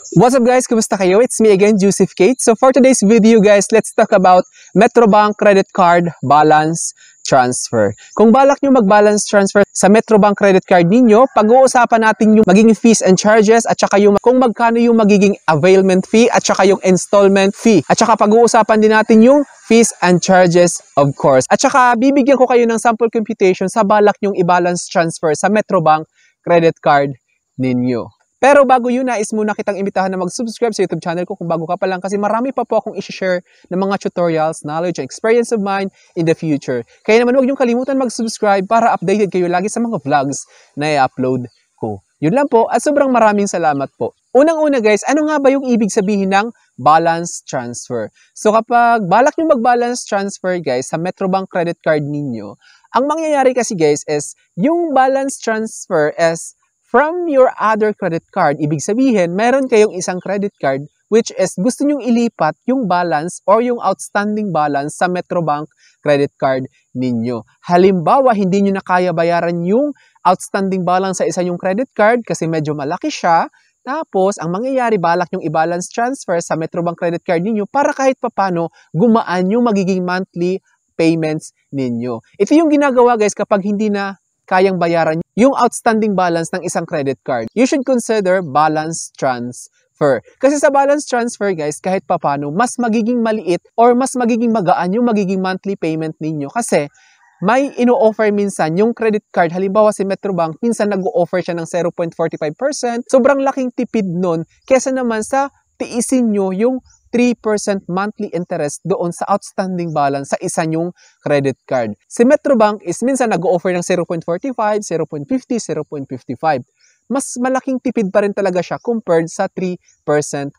What's up guys? Kumusta kayo? It's me again, Joseph Kate. So for today's video guys, let's talk about Metrobank credit card balance transfer. Kung balak nyo mag-balance transfer sa Metrobank credit card ninyo, pag-uusapan natin yung magiging fees and charges at saka yung kung magkano yung magiging availment fee at saka yung installment fee. At saka pag-uusapan din natin yung fees and charges of course. At saka bibigyan ko kayo ng sample computation sa balak nyong i-balance transfer sa Metrobank credit card ninyo. Pero bago yun, nais muna kitang imbitahan na mag-subscribe sa YouTube channel ko kung bago ka pa lang kasi marami pa po akong i-share ng mga tutorials, knowledge, and experience of mine in the future. Kaya naman huwag niyong kalimutan mag-subscribe para updated kayo lagi sa mga vlogs na i-upload ko. Yun lang po at sobrang maraming salamat po. Unang-una guys, ano nga ba yung ibig sabihin ng balance transfer? So kapag balak niyo mag-balance transfer guys sa Metrobank credit card ninyo, ang mangyayari kasi guys is yung balance transfer is from your other credit card. Ibig sabihin, meron kayong isang credit card which is gusto nyong ilipat yung balance or yung outstanding balance sa Metrobank credit card ninyo. Halimbawa, hindi nyo na kaya bayaran yung outstanding balance sa isa yung credit card kasi medyo malaki siya. Tapos, ang mangyayari, balak yung i-balance transfer sa Metrobank credit card ninyo para kahit papano gumaan yung magiging monthly payments ninyo. Ito yung ginagawa guys kapag hindi na kayang bayaran yung outstanding balance ng isang credit card. You should consider balance transfer. Kasi sa balance transfer guys, kahit papano, mas magiging maliit or mas magiging magaan yung magiging monthly payment ninyo. Kasi may ino-offer minsan yung credit card. Halimbawa si Metrobank, minsan nag-o-offer siya ng 0.45%. Sobrang laking tipid nun kesa naman sa tiisin nyo yung 3% monthly interest doon sa outstanding balance sa isa nyong credit card. Si Metrobank is minsan nag-o-offer ng 0.45, 0.50, 0.55. Mas malaking tipid pa rin talaga siya compared sa 3%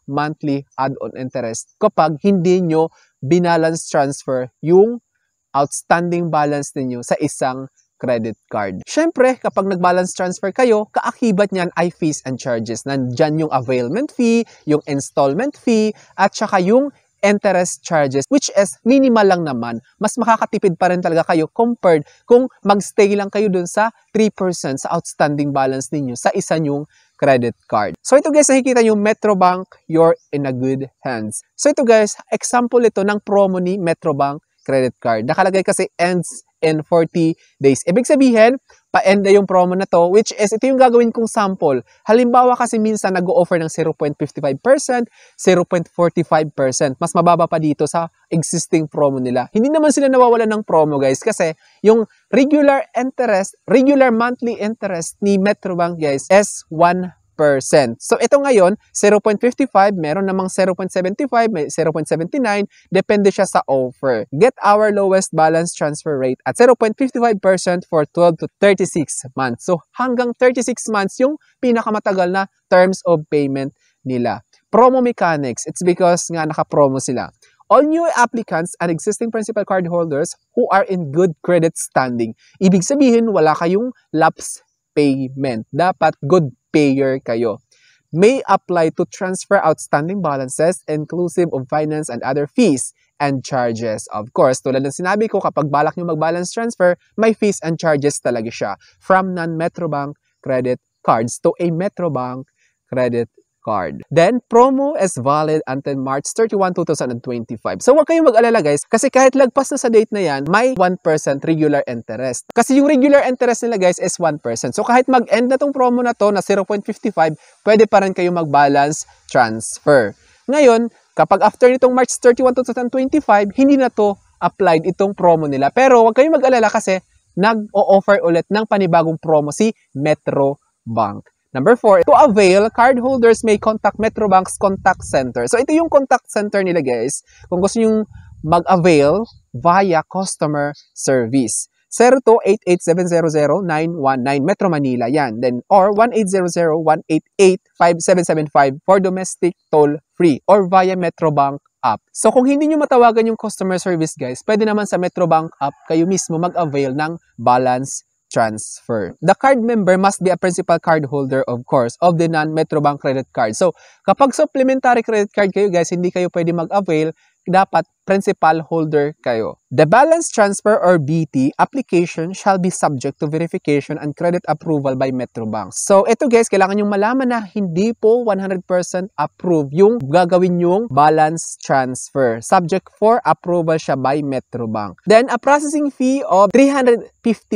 monthly add-on interest kapag hindi nyo binalance transfer yung outstanding balance ninyo sa isang credit card. Siyempre, kapag nag-balance transfer kayo, kaakibat niyan ay fees and charges. Nandyan yung availment fee, yung installment fee, at saka yung interest charges, which is minimal lang naman. Mas makakatipid pa rin talaga kayo compared kung magstay lang kayo dun sa 3% sa outstanding balance ninyo sa isa nyong credit card. So ito guys, nakikita yung Metrobank, you're in a good hands. So ito guys, example ito ng promo ni Metrobank credit card. Nakalagay kasi ends in 40 days. Ibig sabihin, pa-end na yung promo na to, which is, ito yung gagawin kong sample. Halimbawa kasi minsan nag-o-offer ng 0.55%, 0.45%. Mas mababa pa dito sa existing promo nila. Hindi naman sila nawawalan ng promo guys, kasi yung regular monthly interest ni Metrobank guys is 1%. So ito ngayon, 0.55, meron namang 0.75, may 0.79, depende siya sa offer. Get our lowest balance transfer rate at 0.55% for 12 to 36 months. So hanggang 36 months yung pinakamatagal na terms of payment nila. Promo mechanics, it's because nga naka-promo sila. All new applicants and existing principal card holders who are in good credit standing. Ibig sabihin, wala kayong lapse payment. Dapat good payer kayo. May apply to transfer outstanding balances inclusive of finance and other fees and charges. Of course, tulad ng sinabi ko, kapag balak nyo mag-balance transfer, may fees and charges talaga siya from non-Metrobank credit cards to a Metrobank credit card. Then, promo is valid until March 31, 2025. So, huwag kayong mag-alala guys, kasi kahit lagpas na sa date na yan, may 1% regular interest. Kasi yung regular interest nila guys is 1%. So, kahit mag-end na tong promo na to na 0.55, pwede pa rin kayong mag-balance transfer. Ngayon, kapag after nitong March 31, 2025, hindi na to applied itong promo nila. Pero, huwag kayong mag-alala kasi nag-o-offer ulit ng panibagong promo si Metrobank. Number 4, to avail, cardholders may contact Metrobank's contact center. So, ito yung contact center nila guys. Kung gusto nyo mag-avail via customer service. 02-88700-919 Metro Manila. Yan. Then, or 1-800-188-5775 for domestic toll-free or via Metrobank app. So, kung hindi nyo matawagan yung customer service guys, pwede naman sa Metrobank app kayo mismo mag-avail ng balance transfer. The card member must be a principal card holder, of course, of the non-Metrobank credit card. So, kapag supplementary credit card kayo guys, hindi kayo pwede mag-avail dapat principal holder kayo. The balance transfer or BT application shall be subject to verification and credit approval by Metrobank. So ito guys, kailangan yung malaman na hindi po 100% approve yung gagawin yung balance transfer. Subject for approval siya by Metrobank. Then a processing fee of 350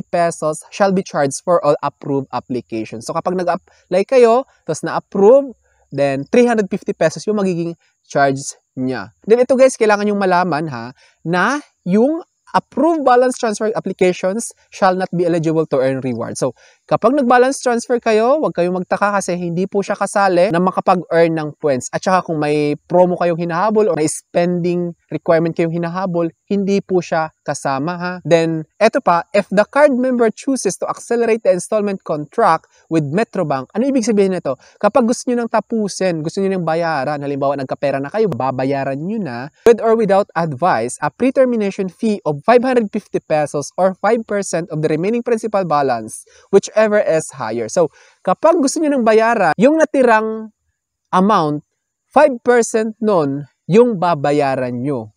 pesos shall be charged for all approved applications. So kapag nag-apply kayo, tapos na-approve, then 350 pesos yung magiging charge niya. Then ito guys, kailangan yung malaman ha, na yung approved balance transfer applications shall not be eligible to earn reward. So, kapag nag-balance transfer kayo, huwag kayong magtaka kasi hindi po siya kasali na makapag-earn ng points. At saka kung may promo kayong hinahabol o may spending requirement kayong hinahabol, hindi po siya kasama ha. Then, eto pa, if the card member chooses to accelerate the installment contract with Metrobank, ano ibig sabihin nito? Kapag gusto nyo nang tapusin, gusto nyo nang bayaran, halimbawa nagkapera na kayo, babayaran nyo na, with or without advice, a pre-termination fee of 550 pesos or 5% of the remaining principal balance, whichever is higher. So, kapag gusto nyo nang bayaran, yung natirang amount, 5% nun yung babayaran nyo.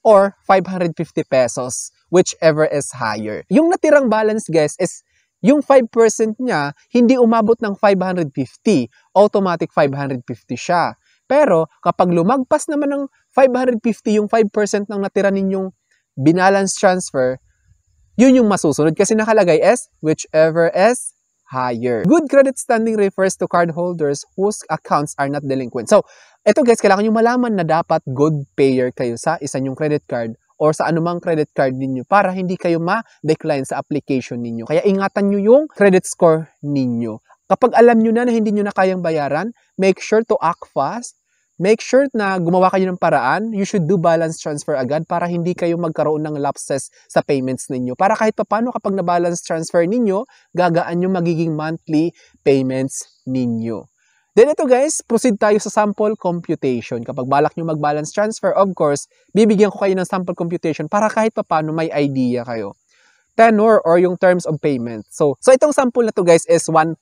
Or 550 pesos, whichever is higher. Yung natirang balance, guys, is yung 5% niya, hindi umabot ng 550. Automatic 550 siya. Pero, kapag lumagpas naman ng 550, yung 5% ng natira ninyong binalance transfer, yun yung masusunod kasi nakalagay is whichever is higher. Good credit standing refers to cardholders whose accounts are not delinquent. So, ito guys, kailangan nyo malaman na dapat good payer kayo sa isa nyong credit card or sa anumang credit card ninyo para hindi kayo ma-decline sa application ninyo. Kaya ingatan nyo yung credit score ninyo. Kapag alam nyo na hindi nyo na kayang bayaran, make sure to act fast. Make sure na gumawa kayo ng paraan. You should do balance transfer agad para hindi kayo magkaroon ng lapses sa payments ninyo. Para kahit paano kapag na-balance transfer ninyo, gagaan yung magiging monthly payments ninyo. Then ito guys, proceed tayo sa sample computation. Kapag balak nyo mag-balance transfer, of course, bibigyan ko kayo ng sample computation para kahit paano may idea kayo. Tenor or yung terms of payment. So itong sample na to guys is 1%.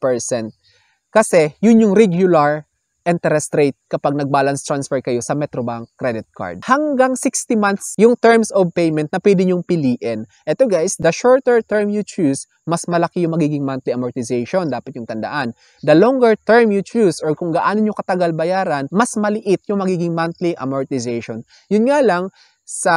Kasi yun yung regular interest rate kapag nag-balance transfer kayo sa Metrobank credit card. Hanggang 60 months yung terms of payment na pwede nyong piliin. Ito guys, the shorter term you choose, mas malaki yung magiging monthly amortization. Dapat yung tandaan. The longer term you choose or kung gaano nyo katagal bayaran, mas maliit yung magiging monthly amortization. Yun nga lang, sa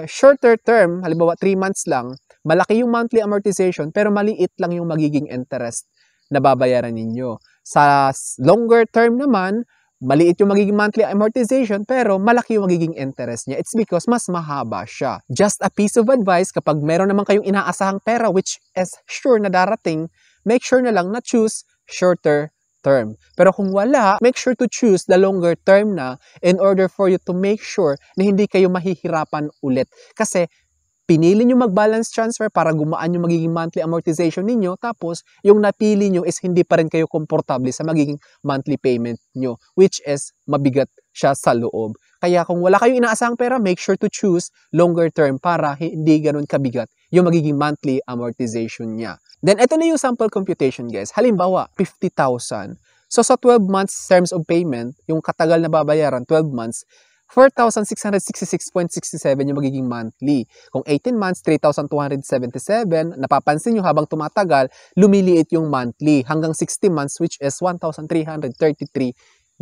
shorter term, halimbawa 3 months lang, malaki yung monthly amortization pero maliit lang yung magiging interest na babayaran ninyo. Sa longer term naman, maliit yung magiging monthly amortization pero malaki yung magiging interest niya. It's because mas mahaba siya. Just a piece of advice, kapag meron naman kayong inaasahang pera which is sure na darating, make sure na lang na choose shorter term. Pero kung wala, make sure to choose the longer term na in order for you to make sure na hindi kayo mahihirapan ulit. Kasi pinili nyo mag-balance transfer para gumaan yung magiging monthly amortization ninyo, tapos yung napili nyo is hindi pa rin kayo komportable sa magiging monthly payment nyo, which is mabigat siya sa loob. Kaya kung wala kayong inaasahang pera, make sure to choose longer term para hindi ganun kabigat yung magiging monthly amortization niya. Then, ito na yung sample computation guys. Halimbawa, 50,000. So, sa 12 months terms of payment, yung katagal na babayaran, 12 months, 4,666.67 yung magiging monthly. Kung 18 months, 3,277. Napapansin nyo habang tumatagal, lumiliit yung monthly. Hanggang 60 months, which is 1,333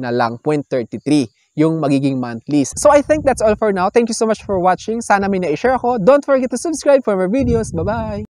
na lang, 0.33 yung magiging monthly. So I think that's all for now. Thank you so much for watching. Sana may na-share ako. Don't forget to subscribe for more videos. Bye-bye!